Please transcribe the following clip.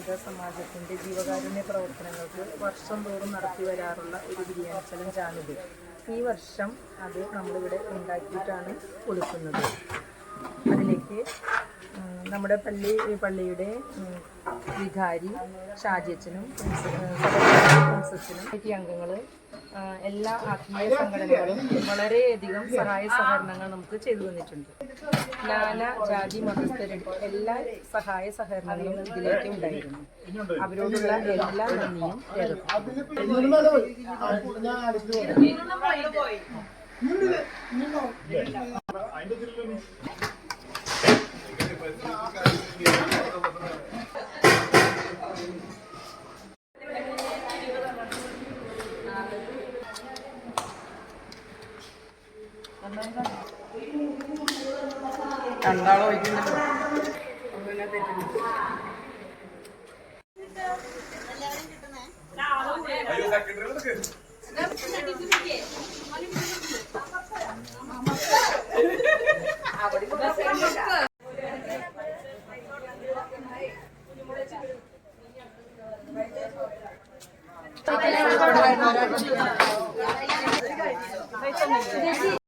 വനിതാ സമാജത്തിൻ്റെ ജീവകാരുണ്യ പ്രവർത്തനങ്ങൾക്ക് വർഷം തോറും നടത്തി വരാറുള്ള ഒരു ബിരിയാണി ചലഞ്ചാണിത്. ഈ വർഷം അത് നമ്മളിവിടെ ഉണ്ടാക്കിയിട്ടാണ് കൊടുക്കുന്നത്. അതിലേക്ക് നമ്മുടെ പള്ളിയുടെ വികാരി ഷാജിയച്ചനും പ്രിൻസസിനും അംഗങ്ങൾ എല്ലാ ആത്മീയ സംഘടനകളും വളരെയധികം സഹായ സഹകരണങ്ങൾ നമുക്ക് ചെയ്തു തന്നിട്ടുണ്ട്. നാനാ ജാതി മതസ്ഥരുടെ എല്ലാ സഹായ സഹകരണങ്ങളും ഇതിലേക്ക് ഉണ്ടായിരുന്നു. അവരോടുള്ള എല്ലാ നന്ദിയും രണ്ടാളോ വയ്ക്കുന്നുണ്ടോ